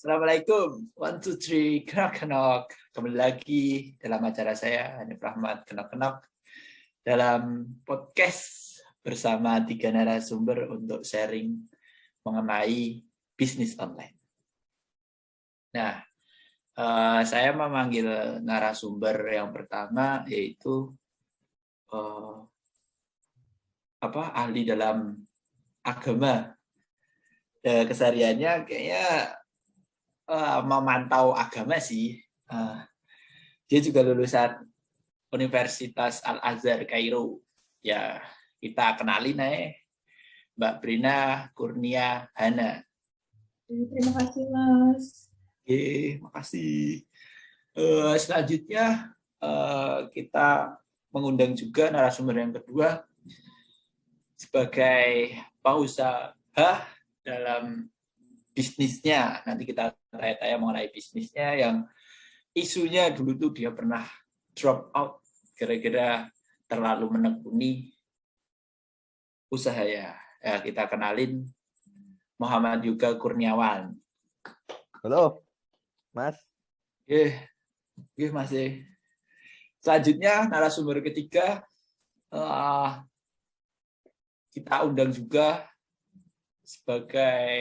Assalamualaikum, 1, 2, 3, kenok-kenok. Kembali lagi dalam acara saya, Hanif Rahmat, kenok-kenok. Dalam podcast bersama 3 narasumber untuk sharing mengenai bisnis online. Nah, saya memanggil narasumber yang pertama, yaitu ahli dalam agama. Kesehariannya kayaknya memantau agama sih. Dia juga lulusan Universitas Al-Azhar Kairo. Ya, kita kenalin Mbak Brina Kurnia Hana. Terima kasih, Mas. Makasih. Selanjutnya kita mengundang juga narasumber yang kedua sebagai pengusaha dalam bisnisnya. Nanti kita tanya-tanya mengenai bisnisnya yang isunya dulu tuh dia pernah drop out gara-gara terlalu menekuni usaha ya. Kita kenalin Muhammad Yuga Kurniawan. Halo, Mas. Mas. Selanjutnya narasumber ketiga kita undang juga sebagai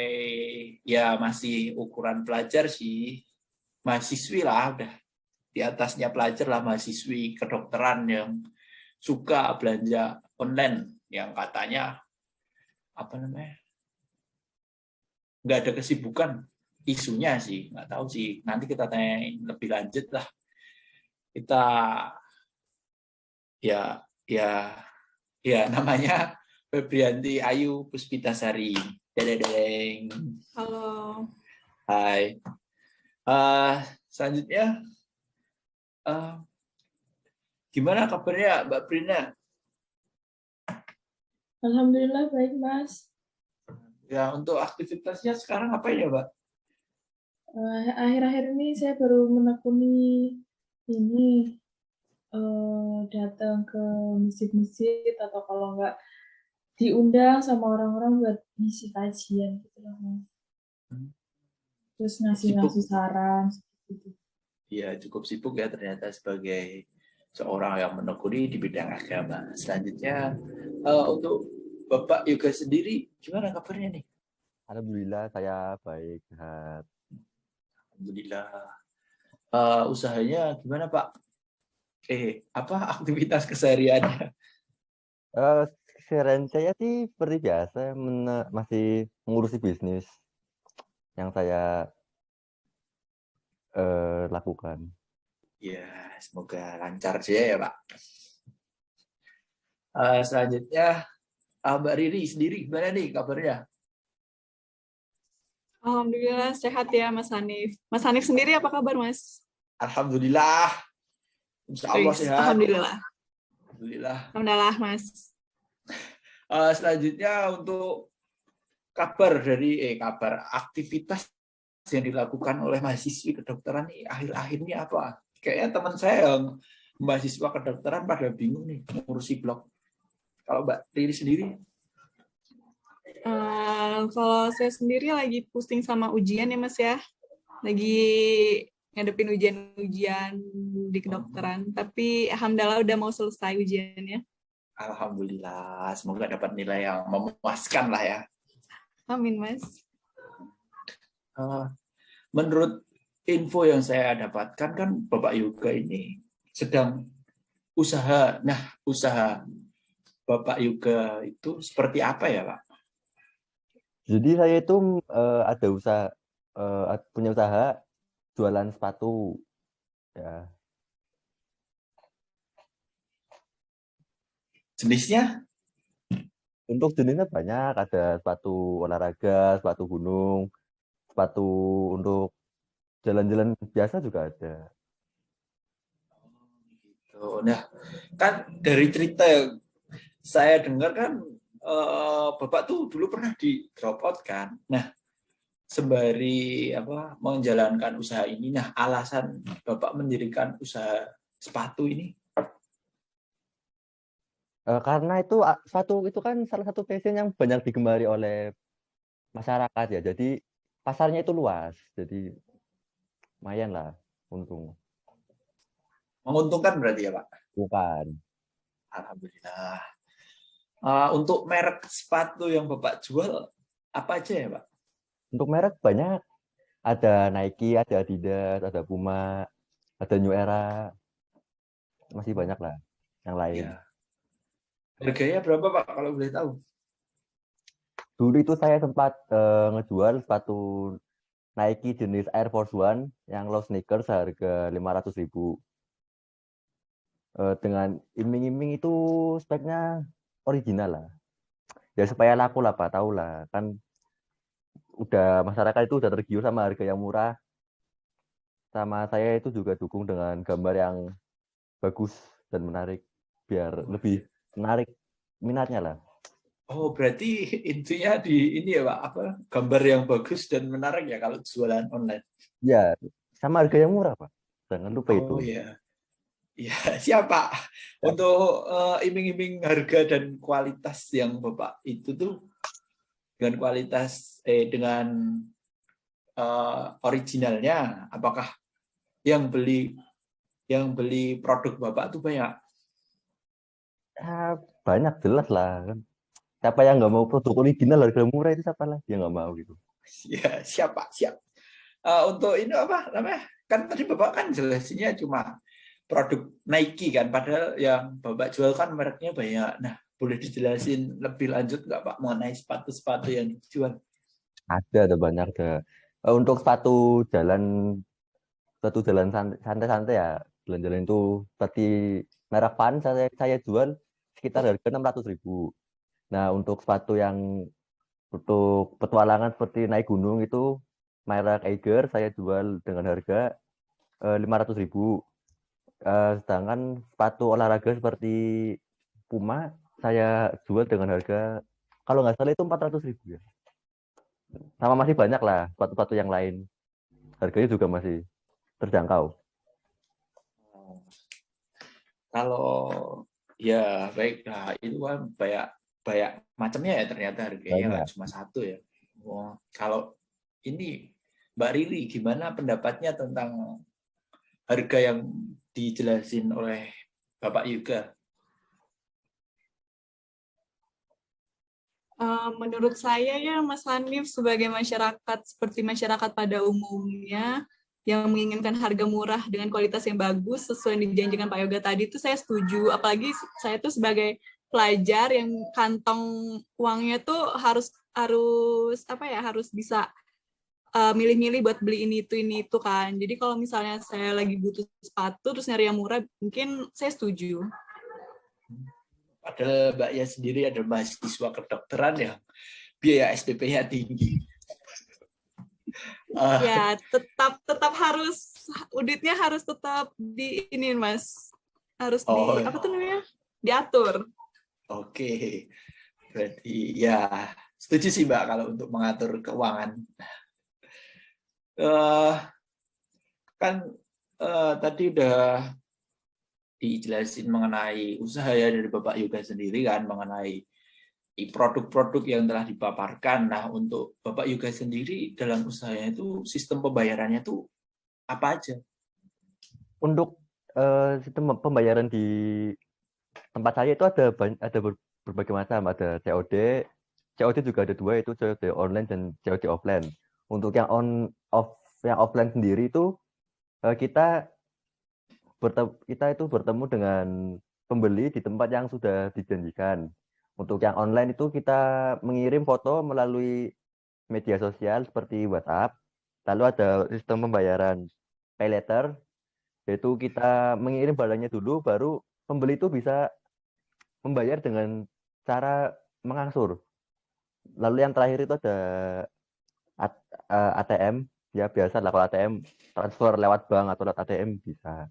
ya masih ukuran pelajar sih, mahasiswi lah, udah di atasnya pelajar lah, mahasiswi kedokteran yang suka belanja online, yang katanya nggak ada kesibukan, isunya sih nggak tahu sih, nanti kita tanya lebih lanjut lah. Kita ya namanya Febrianti Ayu Puspitasari. Dedeng. Halo. Hai. Selanjutnya, gimana kabarnya Mbak Brina? Alhamdulillah baik, Mas. Ya, untuk aktivitasnya sekarang apa ya, Mbak? Akhir-akhir ini saya baru menekuni ini, datang ke masjid-masjid atau kalau nggak diundang sama orang-orang buat ngisi kajian gitu loh, Mas. Terus ngasih saran gitu. Iya, cukup sibuk ya ternyata sebagai seorang yang menekuni di bidang agama. Selanjutnya, untuk Bapak Yoga sendiri, gimana kabarnya nih? Alhamdulillah saya baik, sehat. Alhamdulillah. Usahanya gimana, Pak? Apa aktivitas kesehariannya? Keseharian saya sih seperti biasa, masih mengurusi bisnis yang saya lakukan. Ya, semoga lancar saja ya, Pak. Selanjutnya, Mbak Riri sendiri gimana nih kabarnya? Alhamdulillah sehat ya Mas Hanif. Mas Hanif sendiri apa kabar Mas? Alhamdulillah. Insya Allah sehat. Alhamdulillah. Alhamdulillah Mas. Selanjutnya untuk kabar aktivitas yang dilakukan oleh mahasiswi kedokteran nih akhir-akhir ini apa? Kayaknya teman saya yang mahasiswa kedokteran pada bingung nih ngurusi blog. Kalau Mbak Riri sendiri? Kalau saya sendiri lagi pusing sama ujian ya Mas ya. Lagi ngadepin ujian-ujian di kedokteran. Tapi alhamdulillah udah mau selesai ujiannya. Alhamdulillah, semoga dapat nilai yang memuaskan lah ya. Amin, Mas. Menurut info yang saya dapatkan kan Bapak Yoga ini sedang usaha. Nah, usaha Bapak Yoga itu seperti apa ya, Pak? Jadi saya itu ada usaha, punya usaha jualan sepatu. Ya. Jenisnya? Untuk jenisnya banyak, ada sepatu olahraga, sepatu gunung, sepatu untuk jalan-jalan biasa juga ada. Nah, kan dari cerita yang saya dengar kan Bapak tuh dulu pernah di drop out kan. Nah, sembari menjalankan usaha ini, nah alasan Bapak mendirikan usaha sepatu ini? Karena itu sepatu itu kan salah satu fashion yang banyak digemari oleh masyarakat ya. Jadi pasarnya itu luas, jadi lumayan lah untung. Menguntungkan berarti ya Pak? Bukan. Alhamdulillah. Untuk merek sepatu yang Bapak jual apa aja ya Pak? Untuk merek banyak, ada Nike, ada Adidas, ada Puma, ada New Era, masih banyak lah yang lain. Ya. Harganya berapa Pak kalau boleh tahu? Dulu itu saya sempat ngejual sepatu Nike jenis Air Force One yang low sneakers harga 500.000. Dengan iming-iming itu speknya original lah. Ya supaya laku lah Pak, tahu lah. Kan udah masyarakat itu udah tergiur sama harga yang murah. Sama saya itu juga dukung dengan gambar yang bagus dan menarik biar lebih menarik minatnya lah. Oh, berarti intinya di ini ya Pak, apa gambar yang bagus dan menarik ya kalau jualan online. Ya, sama harga yang murah Pak. Jangan lupa itu. Oh iya. Ya, siapa? Untuk iming-iming harga dan kualitas yang Bapak itu tuh dengan kualitas dengan originalnya, apakah yang beli produk Bapak tuh banyak? Ya, banyak jelas lah kan. Siapa yang nggak mau produk original harga murah itu siapa lagi yang nggak mau gitu. Ya, siapa? Siap. Untuk ini apa namanya? Kan tadi Bapak kan jelasinnya cuma produk Nike kan, padahal yang Bapak jual kan mereknya banyak. Nah, boleh dijelasin lebih lanjut nggak Pak mengenai sepatu-sepatu yang dijual? Ada banyak ada. Untuk sepatu jalan santai-santai ya, jalan-jalan itu seperti merek Van saya jual sekitar harga 600.000. Nah, untuk sepatu yang untuk petualangan seperti naik gunung itu merek Eiger saya jual dengan harga 500.000. Sedangkan sepatu olahraga seperti Puma saya jual dengan harga kalau nggak salah itu 400.000 ya. Sama masih banyak lah sepatu-sepatu yang lain. Harganya juga masih terjangkau. Kalau ya baik, nah itu kan banyak banyak macamnya ya ternyata harganya nggak Banyak. cuma satu ya. Kalau ini Mbak Riri gimana pendapatnya tentang harga yang dijelasin oleh Bapak Yuga? Menurut saya ya Mas Hanif sebagai masyarakat seperti masyarakat pada umumnya yang menginginkan harga murah dengan kualitas yang bagus sesuai yang dijanjikan Pak Yoga tadi itu saya setuju. Apalagi saya tuh sebagai pelajar yang kantong uangnya tuh harus apa ya harus bisa milih-milih buat beli ini itu kan. Jadi kalau misalnya saya lagi butuh sepatu terus nyari yang murah mungkin saya setuju. Padahal Mbak Ya sendiri ada mahasiswa kedokteran yang biaya SPP-nya tinggi. Ya, tetap harus auditnya harus tetap di ini Mas. Harus di apa tuh namanya? Diatur. Oke. Berarti ya setuju sih Mbak kalau untuk mengatur keuangan. Kan tadi udah dijelasin mengenai usaha ya dari Bapak Yoga sendiri kan mengenai produk-produk yang telah dipaparkan. Nah, untuk Bapak Yoga sendiri dalam usahanya itu sistem pembayarannya itu apa aja? Untuk sistem pembayaran di tempat saya itu ada berbagai macam, ada COD juga ada dua, itu COD online dan COD offline. Untuk yang offline sendiri itu kita itu bertemu dengan pembeli di tempat yang sudah dijanjikan. Untuk yang online itu kita mengirim foto melalui media sosial seperti WhatsApp. Lalu ada sistem pembayaran pay letter, yaitu kita mengirim barangnya dulu, baru pembeli itu bisa membayar dengan cara mengangsur. Lalu yang terakhir itu ada ATM, ya biasa lah kalau ATM transfer lewat bank atau lewat ATM bisa.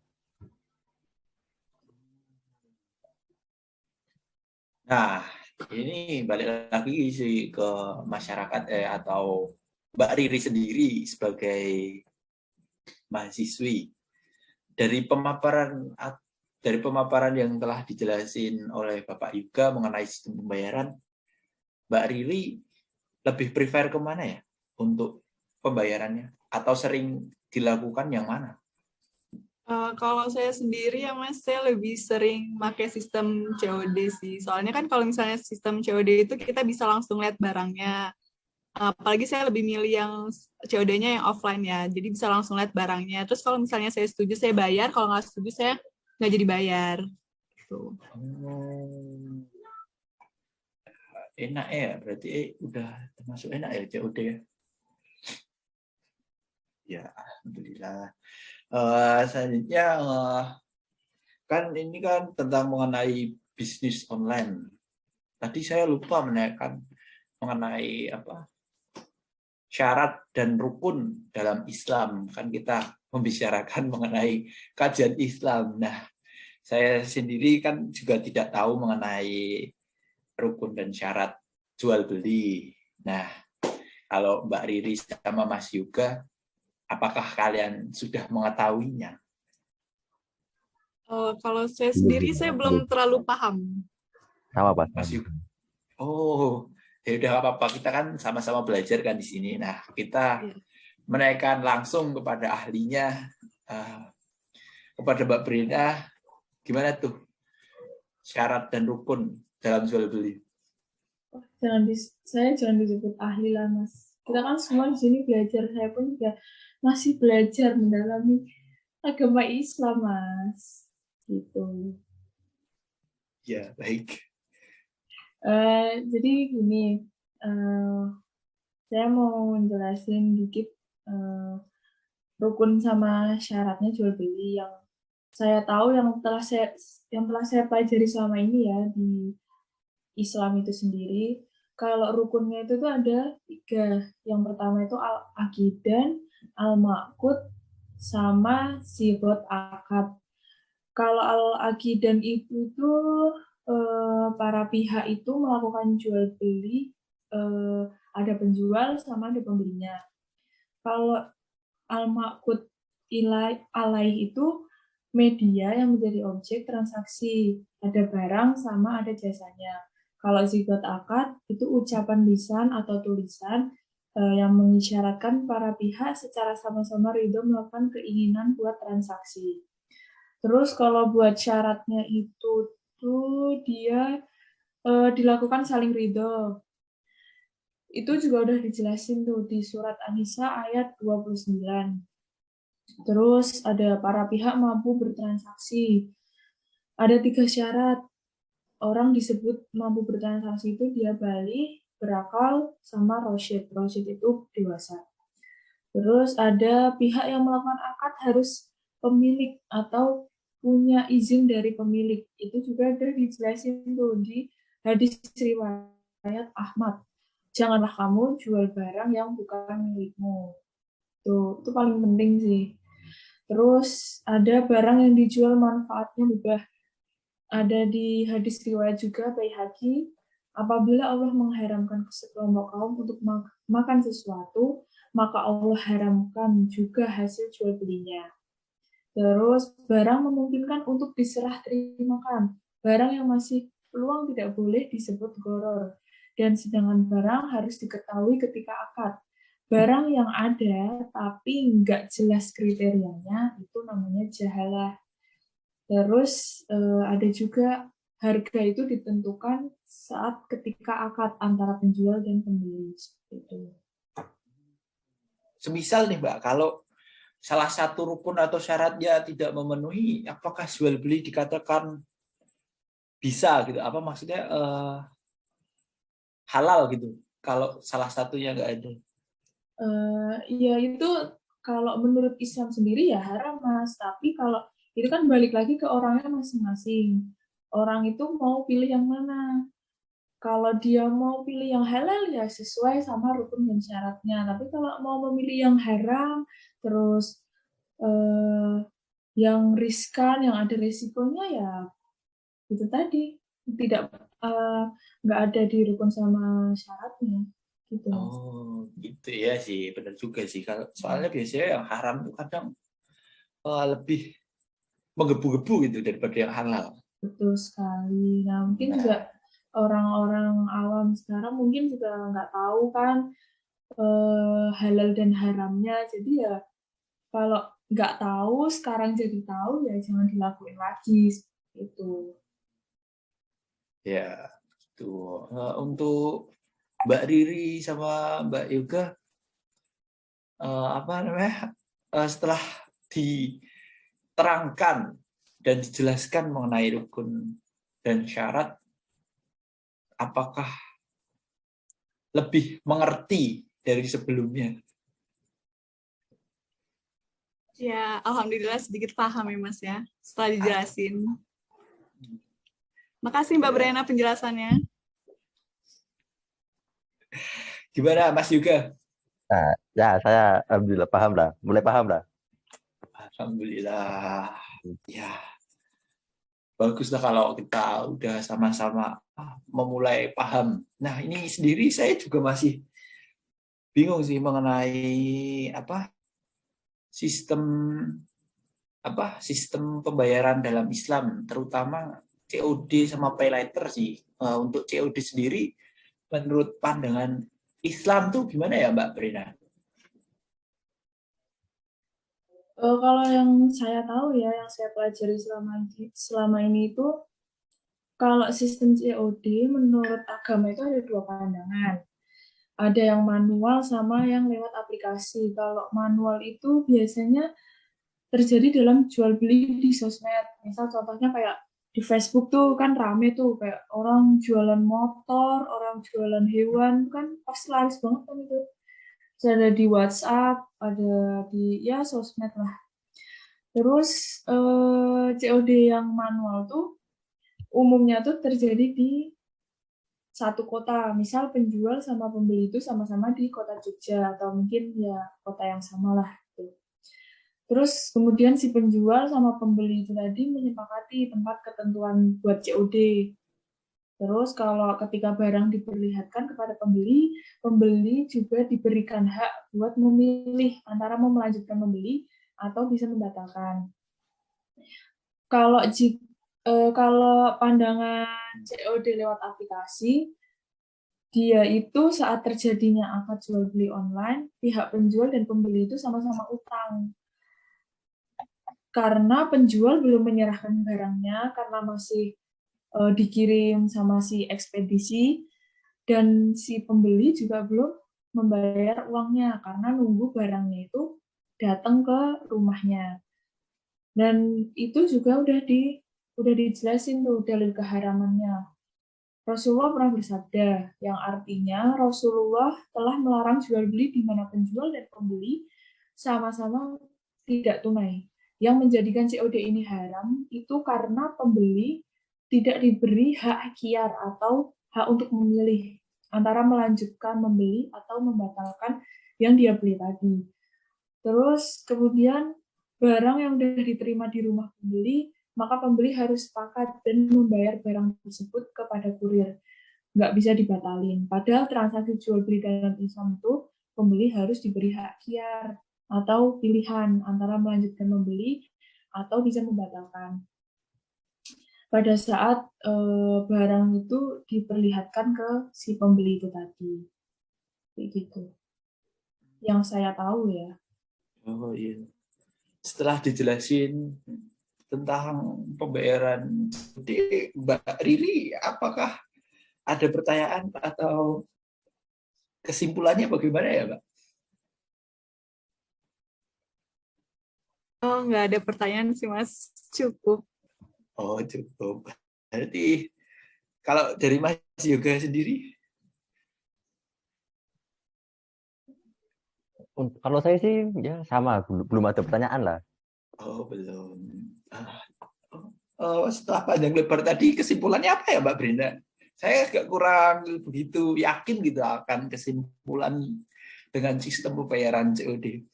Nah, ini balik lagi sih ke masyarakat atau Mbak Riri sendiri sebagai mahasiswi. Dari pemaparan yang telah dijelasin oleh Bapak Yuga mengenai sistem pembayaran, Mbak Riri lebih prefer kemana ya untuk pembayarannya? Atau sering dilakukan yang mana? Kalau saya sendiri ya Mas, saya lebih sering pakai sistem COD sih. Soalnya kan kalau misalnya sistem COD itu kita bisa langsung lihat barangnya. Apalagi saya lebih milih yang COD-nya yang offline ya, jadi bisa langsung lihat barangnya. Terus kalau misalnya saya setuju saya bayar, kalau nggak setuju saya nggak jadi bayar. Gitu. Enak ya, berarti udah termasuk enak ya COD ya. Ya, alhamdulillah. Selanjutnya kan ini kan tentang mengenai bisnis online. Tadi saya lupa menanyakan mengenai apa syarat dan rukun dalam Islam. Kan kita membicarakan mengenai kajian Islam. Nah, saya sendiri kan juga tidak tahu mengenai rukun dan syarat jual beli. Nah, kalau Mbak Riri sama Mas Yuga, apakah kalian sudah mengetahuinya? Kalau saya sendiri saya belum terlalu paham. Sama Pak. Mas Yuga. Oh, ya udah apa-apa. Kita kan sama-sama belajar kan di sini. Nah, kita menanyakan langsung kepada ahlinya, kepada Mbak Brenda, gimana tuh syarat dan rukun dalam jual beli? Saya jangan disebut ahli lah Mas. Kita kan semua di sini belajar. Saya pun juga masih belajar mendalami agama Islam Mas. Gitu. Ya, baik. Jadi gini, saya mau jelasin dikit rukun sama syaratnya jual beli yang saya tahu, yang telah saya pelajari selama ini ya di Islam itu sendiri. Kalau rukunnya itu tuh ada 3. Yang pertama itu al-aqidan, al-maqud, sama sigot akad. Kalau al-aqidan itu tuh para pihak itu melakukan jual beli, ada penjual sama ada pembelinya. Kalau al-maqud alaih itu media yang menjadi objek transaksi, ada barang sama ada jasanya. Kalau zigot akad itu ucapan lisan atau tulisan yang mengisyaratkan para pihak secara sama-sama ridho melakukan keinginan buat transaksi. Terus kalau buat syaratnya itu tuh dia dilakukan saling ridho. Itu juga udah dijelasin tuh di surat An-Nisa ayat 29. Terus ada para pihak mampu bertransaksi. Ada 3 syarat. Orang disebut mampu bertransaksi itu dia balik, berakal, sama rosyid. Rosyid itu dewasa. Terus ada pihak yang melakukan akad harus pemilik atau punya izin dari pemilik. Itu juga udah dijelasin tuh di hadis riwayat Ahmad. Janganlah kamu jual barang yang bukan milikmu. Tuh, itu paling penting sih. Terus ada barang yang dijual manfaatnya mubah. Ada di hadis riwayat juga Baihaqi, apabila Allah mengharamkan sekelompok kaum untuk makan sesuatu, maka Allah haramkan juga hasil jual belinya. Terus barang memungkinkan untuk diserah terimakan. Barang yang masih peluang tidak boleh disebut goror. Dan sedangkan barang harus diketahui ketika akad. Barang yang ada tapi nggak jelas kriterianya itu namanya jahalah. Terus ada juga harga itu ditentukan saat ketika akad antara penjual dan pembeli. Itu. Semisal nih Mbak, kalau salah satu rukun atau syaratnya tidak memenuhi, apakah jual beli dikatakan bisa gitu? Apa maksudnya halal gitu? Kalau salah satunya nggak ada? Ya itu kalau menurut Islam sendiri ya haram Mas. Tapi kalau itu kan balik lagi ke orangnya masing-masing. Orang itu mau pilih yang mana. Kalau dia mau pilih yang halal ya sesuai sama rukun dan syaratnya. Tapi kalau mau memilih yang haram, terus yang riskan, yang ada risikonya ya itu tadi tidak nggak ada di rukun sama syaratnya. Gitu. Oh, gitu ya sih, benar juga sih. Kalau soalnya biasanya yang haram itu kadang lebih menggebu-gebu gitu daripada yang halal. Betul sekali. Nah, mungkin juga orang-orang awam sekarang mungkin juga nggak tahu kan halal dan haramnya. Jadi ya kalau nggak tahu sekarang jadi tahu ya jangan dilakuin lagi itu. Ya, tuh. Untuk Mbak Riri sama Mbak Yoga, apa namanya? Setelah diterangkan dan dijelaskan mengenai rukun dan syarat, apakah lebih mengerti dari sebelumnya? Ya, alhamdulillah sedikit paham ya Mas ya, setelah dijelasin. Makasih Mbak Ya. Brena penjelasannya. Gimana Mas Yoga? Nah, ya saya alhamdulillah paham lah, mulai paham lah. Alhamdulillah. Ya, baguslah kalau kita udah sama-sama memulai paham. Nah, ini sendiri saya juga masih bingung sih mengenai sistem pembayaran dalam Islam, terutama COD sama pay later sih. Untuk COD sendiri, menurut pandangan Islam tuh gimana ya Mbak Brena? Kalau yang saya tahu ya, yang saya pelajari selama ini itu, kalau sistem COD menurut agama itu ada dua pandangan. Ada yang manual sama yang lewat aplikasi. Kalau manual itu biasanya terjadi dalam jual beli di sosmed. Misal contohnya kayak di Facebook tuh kan rame tuh kayak orang jualan motor, orang jualan hewan kan pasti laris banget kan itu. Terus ada di WhatsApp, ada di ya sosmed lah. Terus COD yang manual tuh umumnya tuh terjadi di satu kota. Misal penjual sama pembeli itu sama-sama di kota Jogja atau mungkin ya kota yang sama lah. Gitu. Terus kemudian si penjual sama pembeli itu tadi menyepakati tempat ketentuan buat COD. Terus kalau ketika barang diperlihatkan kepada pembeli, pembeli juga diberikan hak buat memilih antara mau melanjutkan membeli atau bisa membatalkan. Kalau kalau pandangan COD lewat aplikasi, dia itu saat terjadinya akad jual beli online, pihak penjual dan pembeli itu sama-sama utang. Karena penjual belum menyerahkan barangnya, karena masih dikirim sama si ekspedisi, dan si pembeli juga belum membayar uangnya, karena nunggu barangnya itu datang ke rumahnya. Dan itu juga udah dijelasin tuh dalil keharamannya. Rasulullah pernah bersabda, yang artinya Rasulullah telah melarang jual beli di mana penjual dan pembeli sama-sama tidak tunai. Yang menjadikan COD ini haram itu karena pembeli tidak diberi hak khiyar atau hak untuk memilih antara melanjutkan membeli atau membatalkan yang dia beli tadi. Terus kemudian barang yang sudah diterima di rumah pembeli, maka pembeli harus sepakat dan membayar barang tersebut kepada kurir. Nggak bisa dibatalin. Padahal transaksi jual beli dalam Islam itu pembeli harus diberi hak khiyar atau pilihan antara melanjutkan membeli atau bisa membatalkan. Pada saat barang itu diperlihatkan ke si pembeli itu tadi. Kayak gitu. Yang saya tahu ya. Oh iya. Setelah dijelasin tentang pembayaran, jadi Mbak Riri, apakah ada pertanyaan atau kesimpulannya bagaimana ya, Mbak? Oh, nggak ada pertanyaan sih Mas, cukup. Oh, cukup. Berarti kalau dari Mas Yoga sendiri? Kalau saya sih ya sama, belum ada pertanyaan lah. Oh, belum. Setelah panjang lebar tadi, kesimpulannya apa ya, Mbak Brenda? Saya agak kurang begitu yakin gitu akan kesimpulan dengan sistem pembayaran COD.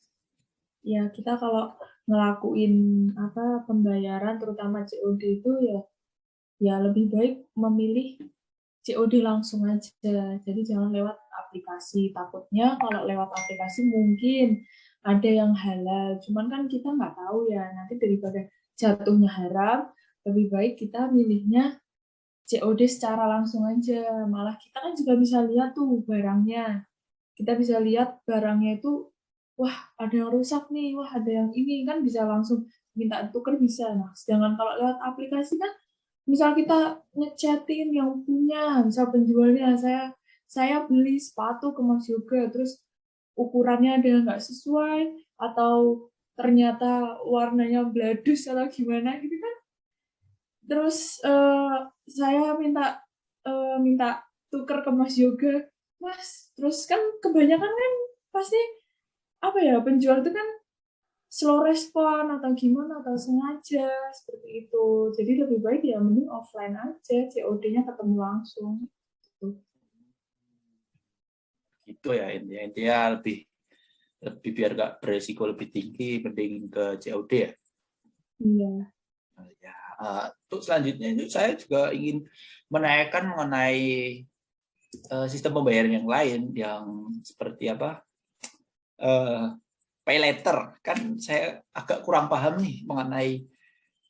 Ya, kita kalau ngelakuin pembayaran terutama COD itu ya lebih baik memilih COD langsung aja. Jadi jangan lewat aplikasi. Takutnya kalau lewat aplikasi mungkin ada yang halal. Cuman kan kita nggak tahu ya. Nanti daripada jatuhnya haram, lebih baik kita milihnya COD secara langsung aja. Malah kita kan juga bisa lihat tuh barangnya. kita bisa lihat barangnya itu, wah ada yang rusak nih, wah ada yang ini, kan bisa langsung minta tuker bisa. Nah, sedangkan kalau lewat aplikasi kan, misal kita ngechatin yang punya, misal penjualnya, saya beli sepatu ke Mas Yoga, terus ukurannya ada yang nggak sesuai, atau ternyata warnanya bladus atau gimana gitu kan. Terus saya minta tuker ke Mas Yoga, Mas. Terus kan kebanyakan kan pasti apa ya, penjual itu kan slow respon atau gimana, atau sengaja seperti itu. Jadi lebih baik ya mending offline aja, COD-nya ketemu langsung. Gitu ya, intinya lebih biar nggak beresiko lebih tinggi, mending ke COD ya. Iya. Ya, untuk selanjutnya itu saya juga ingin menanyakan mengenai sistem pembayaran yang lain, yang seperti apa, pay later. Kan saya agak kurang paham nih mengenai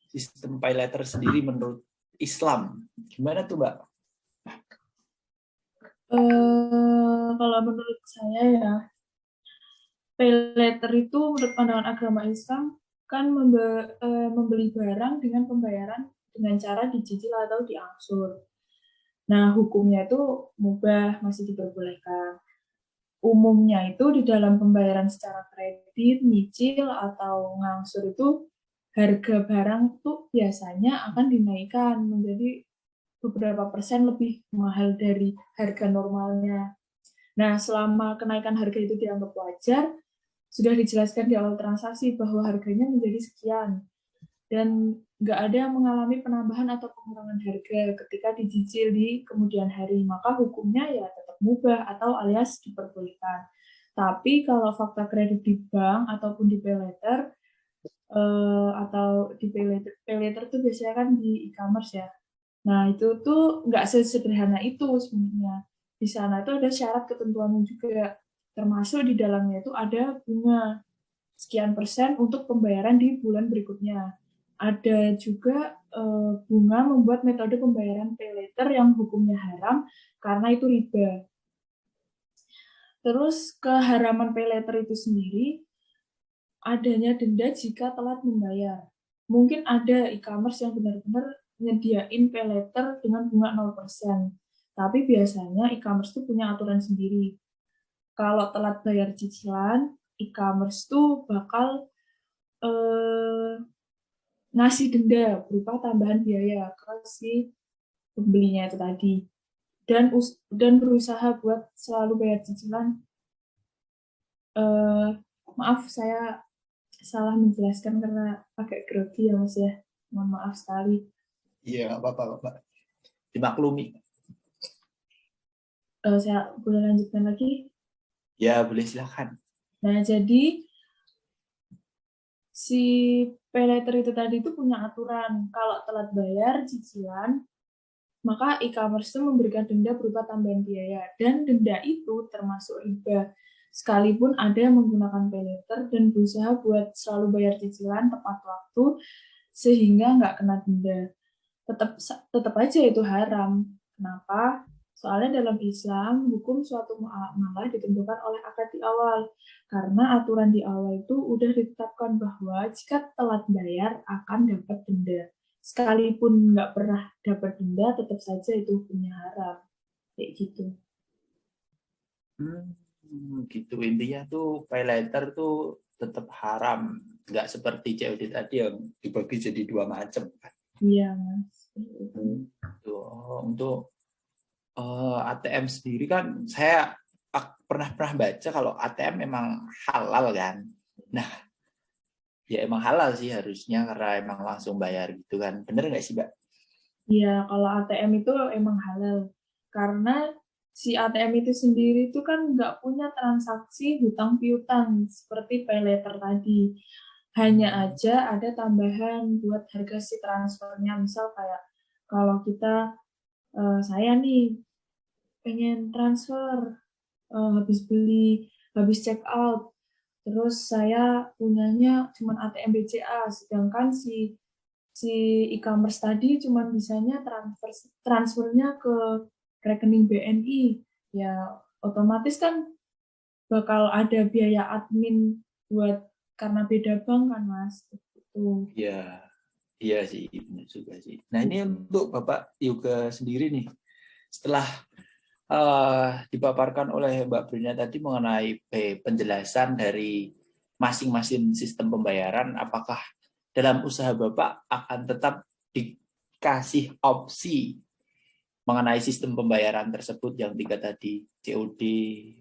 sistem pay later sendiri menurut Islam. Gimana tuh, Mbak? Kalau menurut saya ya, pay later itu menurut pandangan agama Islam kan membeli barang dengan pembayaran dengan cara dicicil atau diangsur. Nah, hukumnya itu mubah, masih diperbolehkan. Umumnya itu di dalam pembayaran secara kredit, nyicil, atau ngangsur itu harga barang tuh biasanya akan dinaikkan menjadi beberapa persen lebih mahal dari harga normalnya. Nah, selama kenaikan harga itu dianggap wajar, sudah dijelaskan di awal transaksi bahwa harganya menjadi sekian. Dan nggak ada yang mengalami penambahan atau pengurangan harga ketika dicicil di kemudian hari, maka hukumnya ya tetap mubah atau alias diperbolehkan. Tapi kalau fakta kredit di bank ataupun di pay later, atau di pay later tuh biasanya kan di e-commerce ya. Nah, itu tuh nggak sesederhana itu sebenarnya. Di sana tuh ada syarat ketentuannya juga, termasuk di dalamnya itu ada bunga sekian persen untuk pembayaran di bulan berikutnya. Ada juga bunga membuat metode pembayaran pay later yang hukumnya haram karena itu riba. Terus keharaman pay later itu sendiri, adanya denda jika telat membayar. Mungkin ada e-commerce yang benar-benar nyediain pay later dengan bunga 0%. Tapi biasanya e-commerce itu punya aturan sendiri. Kalau telat bayar cicilan, e-commerce tuh bakal ngasih denda berupa tambahan biaya ke si pembelinya itu tadi, dan berusaha buat selalu bayar cicilan. Maaf saya salah menjelaskan karena agak grogi ya Mas ya, mohon maaf sekali. Iya, nggak apa-apa, Mbak. Dimaklumi. Saya boleh lanjutkan lagi? Ya, boleh silakan. Nah, jadi si pay later itu tadi itu punya aturan, kalau telat bayar cicilan, maka e-commerce itu memberikan denda berupa tambahan biaya, dan denda itu termasuk riba. Sekalipun ada yang menggunakan pay later dan berusaha buat selalu bayar cicilan tepat waktu sehingga nggak kena denda, tetap aja itu haram. Kenapa? Soalnya dalam Islam, hukum suatu muamalah ditentukan oleh akad di awal. Karena aturan di awal itu udah ditetapkan bahwa jika telat bayar akan dapat denda. Sekalipun nggak pernah dapat denda, tetap saja itu hukumnya haram. Kayak gitu. Gitu. Intinya tuh pay later tuh tetap haram. Nggak seperti COD tadi yang dibagi jadi dua macam. Iya, Mas. Untuk ATM sendiri kan saya pernah baca kalau ATM memang halal kan. Nah, ya emang halal sih harusnya karena emang langsung bayar gitu kan. Bener nggak sih, Mbak? Iya, kalau ATM itu emang halal. Karena si ATM itu sendiri itu kan nggak punya transaksi hutang piutang seperti pay later tadi. Hanya aja ada tambahan buat harga si transfernya. Misal kayak kalau kita, saya nih pengen transfer habis beli, habis check out, terus saya punyanya cuma ATM BCA, sedangkan si e-commerce tadi cuma bisanya transfernya ke rekening BNI, ya otomatis kan bakal ada biaya admin buat karena beda bank kan Mas. Itu. Iya, iya sih, benar juga sih. Nah ini untuk Bapak Yoga sendiri nih, setelah dipaparkan oleh Mbak Brina tadi mengenai penjelasan dari masing-masing sistem pembayaran, apakah dalam usaha Bapak akan tetap dikasih opsi mengenai sistem pembayaran tersebut yang 3 tadi, COD,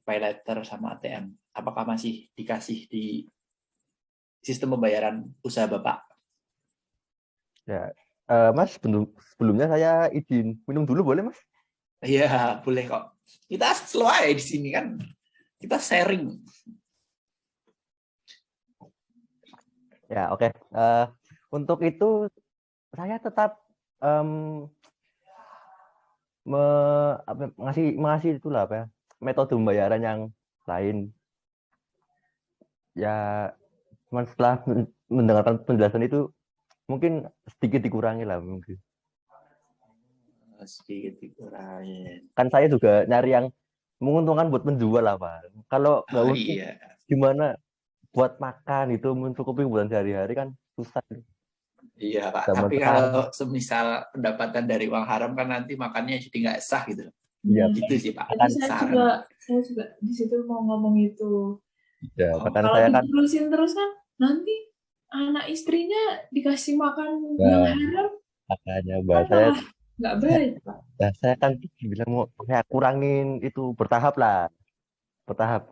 pay later, sama ATM? Apakah masih dikasih di sistem pembayaran usaha Bapak? Ya, Mas, sebelumnya saya izin minum dulu boleh, Mas? Iya, boleh kok. Kita slow aja di sini kan. Kita sharing. Ya, oke. Untuk itu saya tetap ngasih itulah apa ya, metode pembayaran yang lain. Ya, cuman setelah mendengarkan penjelasan itu mungkin sedikit dikurangi lah mungkin. Sedikit dikurangin. Kan saya juga nyari yang menguntungkan buat penjual lah, Pak. Kalau nggak untung, Iya. gimana buat makan itu mencukupi kebutuhan sehari-hari kan susah. Iya, Pak. Zaman Tapi sekarang. kalau semisal pendapatan dari uang haram kan nanti makannya jadi nggak sah gitu. Iya, Nah, Gitu sih, Pak. itu Saran. saya juga di situ mau ngomong itu. ya, Oh, bahkan Kalau saya kan diterusin terus kan nanti anak istrinya dikasih makan yang ya, haram makanya kan bahasa saya, malah nggak baik, Pak. saya kan bilang mau saya kurangin itu bertahap lah, bertahap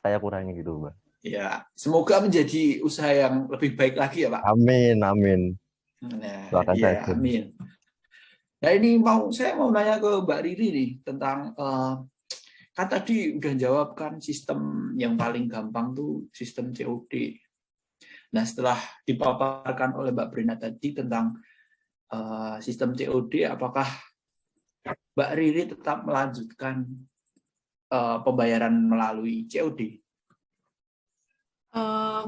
saya kurangi gitu, Mbak. ya, semoga menjadi usaha yang lebih baik lagi ya, Pak. Amin, amin. Nah, Doakan iya, saja. amin. Nah, ini saya mau nanya ke Mbak Riri nih tentang kan tadi udah jawab kan sistem yang paling gampang tuh sistem COD. Nah, setelah dipaparkan oleh Mbak Brina tadi tentang sistem COD, apakah Mbak Riri tetap melanjutkan pembayaran melalui COD?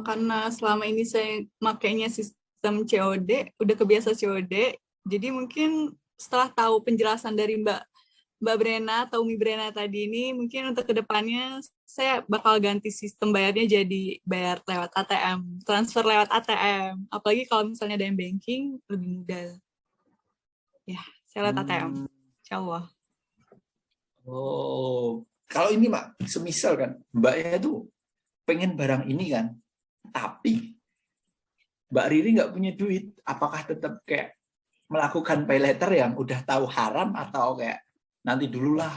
Karena selama ini saya makainya sistem COD, udah kebiasa COD, jadi mungkin setelah tahu penjelasan dari Mbak Brena atau Umi Brena tadi ini, mungkin untuk kedepannya saya bakal ganti sistem bayarnya jadi bayar lewat ATM, transfer lewat ATM. Apalagi kalau misalnya ada yang banking, lebih mudah. Ya, saya lewat ATM, insya Allah. Oh, kalau ini Mak, semisal kan Mbaknya itu pengen barang ini kan, tapi Mbak Riri nggak punya duit, apakah tetap kayak melakukan pay letter yang udah tahu haram atau kayak nanti dululah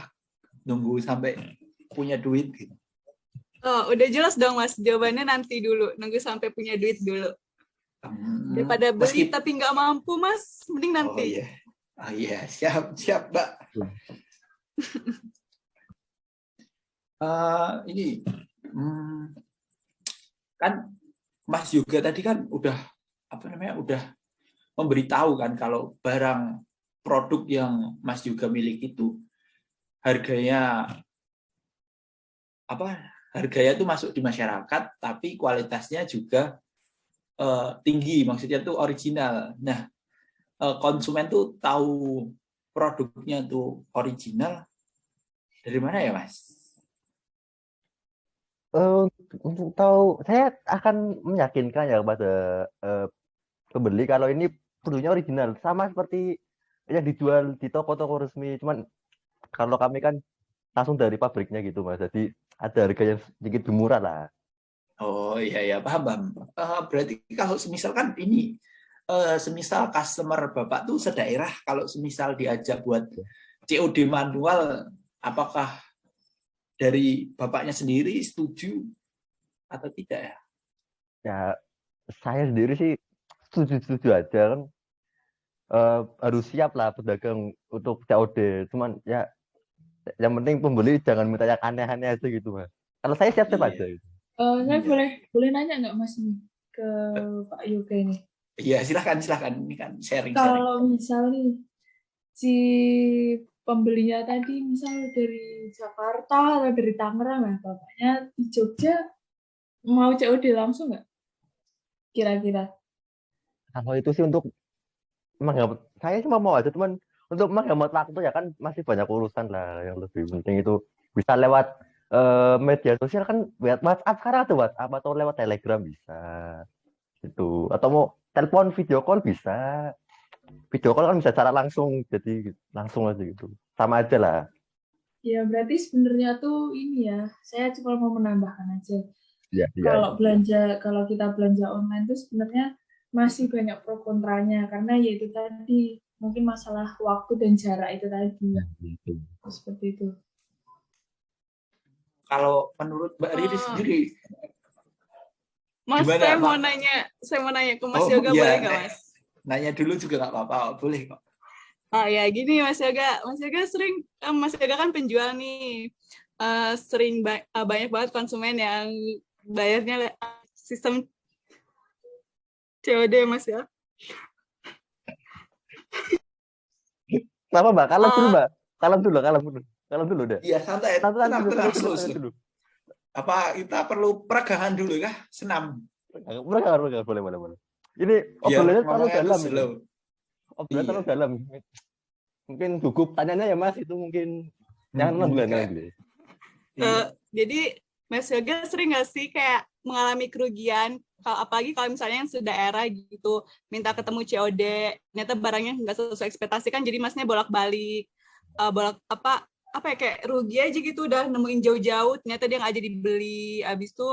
nunggu sampai punya duit gitu? Oh, udah jelas dong Mas, jawabannya nanti dulu, nunggu sampai punya duit dulu. Daripada beli tapi nggak mampu Mas, mending nanti. Oh iya, siap Mbak. Ini kan Mas juga tadi kan udah udah memberitahu kan kalau barang produk yang Mas juga miliki itu harganya itu masuk di masyarakat tapi kualitasnya juga tinggi, maksudnya tuh original. Nah, konsumen tuh tahu produknya tuh original dari mana ya, Mas? Untuk tahu, saya akan meyakinkan ya kepada pembeli kalau ini produknya original, sama seperti yang dijual di toko-toko resmi. Cuman kalau kami kan langsung dari pabriknya gitu, Mas. Jadi ada harga yang sedikit lebih murah lah. Oh iya, paham. Berarti kalau semisal kan ini, semisal customer Bapak tuh sedaerah, kalau semisal diajak buat COD manual, apakah dari Bapaknya sendiri setuju atau tidak ya? Ya, saya sendiri sih setuju aja kan. Harus siap lah pedagang untuk COD. Cuman ya yang penting pembeli jangan minta yang aneh-aneh aja gitu, Mas. Kalau saya siap-siap aja. Saya boleh nanya nggak Mas ini ke Pak Yoga ini? Iya, silakan. Ini kan sharing. Kalau misal nih si pembelinya tadi misal dari Jakarta atau dari Tangerang ya, bapaknya di Jogja, mau COD langsung nggak? Kira-kira? Kalau itu sih untuk saya cuma mau aja, cuman untuk menghemat waktu ya kan masih banyak urusan lah. Yang lebih penting itu bisa lewat media sosial kan WhatsApp sekarang ada WhatsApp atau lewat Telegram bisa gitu. Atau mau telepon video call bisa. Video call kan bisa secara langsung, jadi langsung aja gitu. Sama aja lah. Ya, berarti sebenarnya tuh ini ya, saya cuma mau menambahkan aja. Iya, iya. Kalau kita belanja online tuh sebenarnya masih banyak pro kontranya, karena yaitu tadi mungkin masalah waktu dan jarak itu tadi. Gitu. Seperti itu. Kalau menurut Mbak Riri sendiri, Mas, gimana, saya mau nanya ke Mas Oh, Yoga, iya, boleh nggak, Mas? nanya dulu juga nggak apa-apa, boleh kok. Oh ya, gini Mas Yoga. Mas Yoga sering, Mas Yoga kan penjual nih. Sering banyak banget konsumen yang bayarnya sistem COD, Mas ya. Kenapa, Mbak? Kalem dulu, Mbak. Kalem dulu deh. Iya, santai. Tenang, slow. Dulu. Apa kita perlu peregangan dulu kah? Senam. Boleh. Ini Biar obrolannya terlalu ngomongnya dalam tuh ini. slow. Obrolannya terlalu dalam. Mungkin gugup tanyanya ya, Mas, itu mungkin jangan dulu. Jadi Mas Yoga sering nggak sih kayak mengalami kerugian, apalagi kalau misalnya yang sedaerah gitu, minta ketemu COD, ternyata barangnya nggak sesuai ekspektasi kan, jadi Masnya bolak-balik, apa ya, kayak rugi aja gitu, udah nemuin jauh-jauh, ternyata dia nggak jadi dibeli, abis itu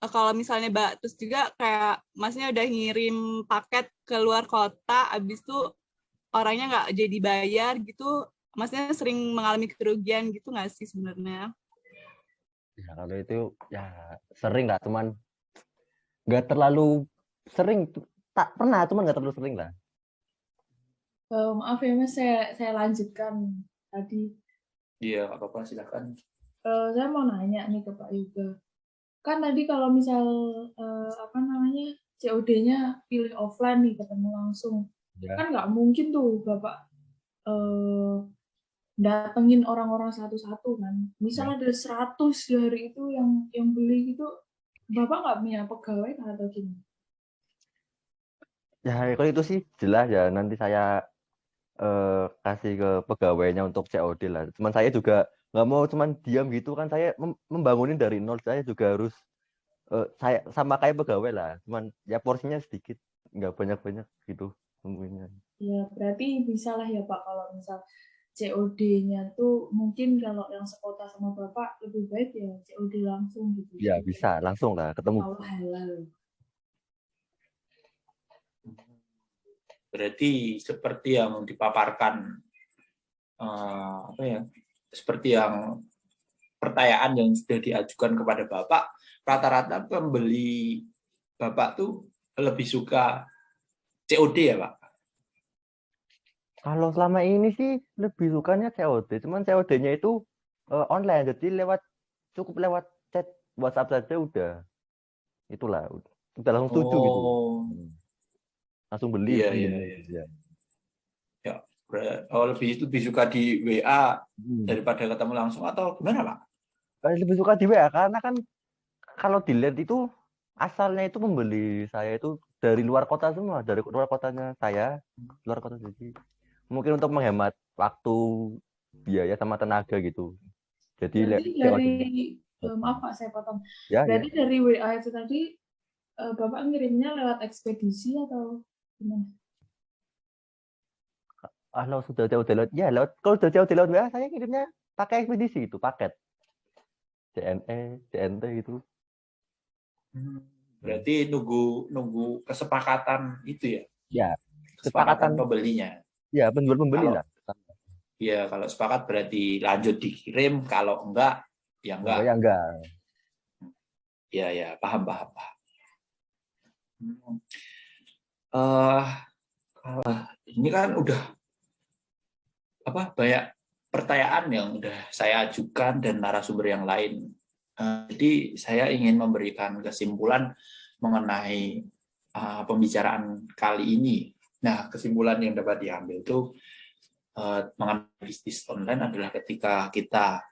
kalau misalnya terus juga kayak Masnya udah ngirim paket ke luar kota, abis itu orangnya nggak jadi bayar gitu, Masnya sering mengalami kerugian gitu nggak sih sebenarnya? Ya kalau itu ya sering lah, cuman nggak terlalu sering, tak pernah, cuman nggak terlalu sering lah. Maaf ya Mas, saya lanjutkan tadi. Iya, nggak apa-apa, silakan. Saya mau nanya nih ke Pak Yoga. Kan tadi kalau misal COD-nya pilih offline nih, ketemu langsung, Ya. kan nggak mungkin tuh Bapak datengin orang-orang satu-satu kan. Misal ada 100 di hari itu yang beli gitu, Bapak nggak punya pegawai atau gimana? Ya kalau itu sih jelas ya, nanti saya kasih ke pegawainya untuk COD lah. Cuman saya juga nggak mau cuman diam gitu kan, saya membangunin dari nol. Saya juga harus saya sama kayak pegawai lah, cuman ya porsinya sedikit, nggak banyak-banyak gitu mungkin. Ya berarti bisa lah ya Pak, kalau misal COD-nya tuh mungkin kalau yang sekota sama Bapak lebih baik ya COD langsung gitu. Ya bisa langsung lah ketemu. Allah halal. Berarti seperti yang dipaparkan, seperti yang pertanyaan yang sudah diajukan kepada Bapak, rata-rata pembeli Bapak tuh lebih suka COD ya Pak? Kalau selama ini sih lebih sukanya COD, cuman COD-nya itu online, jadi cukup lewat chat WhatsApp saja udah langsung setuju gitu. Langsung beli. Iya. Ya, lebih suka di WA daripada ketemu langsung atau gimana Pak? Lebih suka di WA karena kan kalau dilihat itu asalnya itu pembeli saya itu dari luar kota semua, dari luar kotanya saya, luar kota, jadi mungkin untuk menghemat waktu, biaya sama tenaga gitu. Jadi maaf Pak, saya potong. Ya, berarti dari WA itu tadi Bapak ngirimnya lewat ekspedisi atau gimana? Kalau sudah COD lewat, ya lewat. Kalau sudah COD lewat WA, saya kirimnya pakai ekspedisi itu, paket JNE, JNT gitu. Berarti nunggu kesepakatan itu ya? Ya, kesepakatan pembelinya. Ya, penjual pembeli lah. Ya, kalau sepakat berarti lanjut dikirim, kalau enggak ya enggak. Ya enggak. Ya, paham. Ini kan udah banyak pertanyaan yang udah saya ajukan dan narasumber yang lain. Jadi saya ingin memberikan kesimpulan mengenai pembicaraan kali ini. Nah, kesimpulan yang dapat diambil itu mengenai bisnis online adalah ketika kita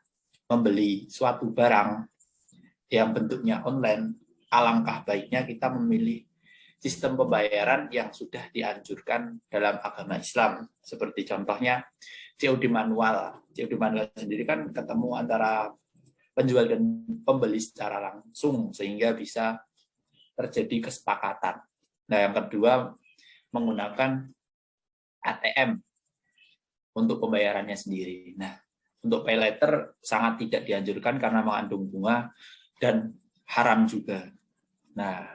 membeli suatu barang yang bentuknya online, alangkah baiknya kita memilih sistem pembayaran yang sudah dianjurkan dalam agama Islam. Seperti contohnya COD manual. COD manual sendiri kan ketemu antara penjual dan pembeli secara langsung sehingga bisa terjadi kesepakatan. Nah, yang kedua menggunakan ATM untuk pembayarannya sendiri. Nah, untuk pay later sangat tidak dianjurkan karena mengandung bunga dan haram juga. Nah,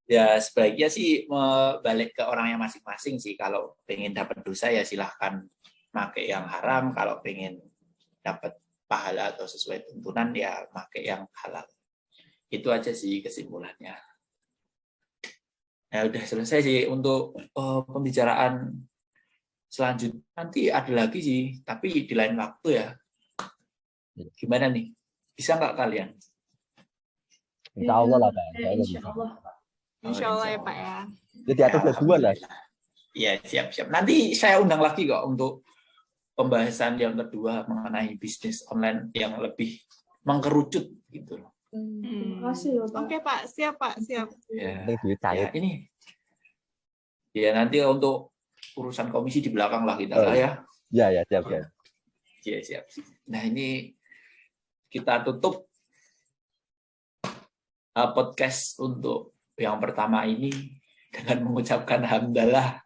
ya sebaiknya sih balik ke orangnya masing-masing sih. Kalau pengen dapat dosa ya silahkan pakai yang haram. Kalau pengen dapat pahala atau sesuai tuntunan ya pakai yang halal. Itu aja sih kesimpulannya. Nah, udah selesai sih untuk pembicaraan selanjutnya. Nanti ada lagi sih, tapi di lain waktu ya. Gimana nih? Bisa nggak kalian? Insya Allah lah, Pak. Ya, insya Allah. Insya Allah ya Pak ya. Jadi atas Ya, dua lah. Iya, siap-siap. Nanti saya undang lagi kok untuk pembahasan yang kedua mengenai bisnis online yang lebih mengkerucut gitu. Terima kasih loh Pak. Oke Pak, siap Pak, siap. Ya, Penting duit cair. ya ini. Ya nanti untuk urusan komisi di belakang lah kita lah ya. Ya, siap. Iya, siap. Nah, ini kita tutup podcast untuk yang pertama ini dengan mengucapkan hamdalah.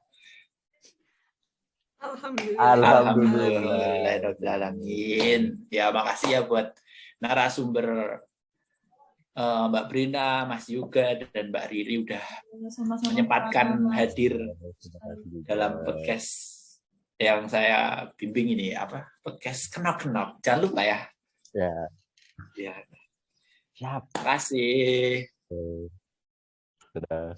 Alhamdulillahirrahmanirrahim. Ya, makasih ya buat narasumber Mbak Brina, Mas Yuga, dan Mbak Riri udah Sama-sama, menyempatkan Pak. hadir dalam podcast yang saya bimbing ini, podcast kenok-kenok. Jangan lupa ya. Ya. Siap. Terima kasih. Sudah.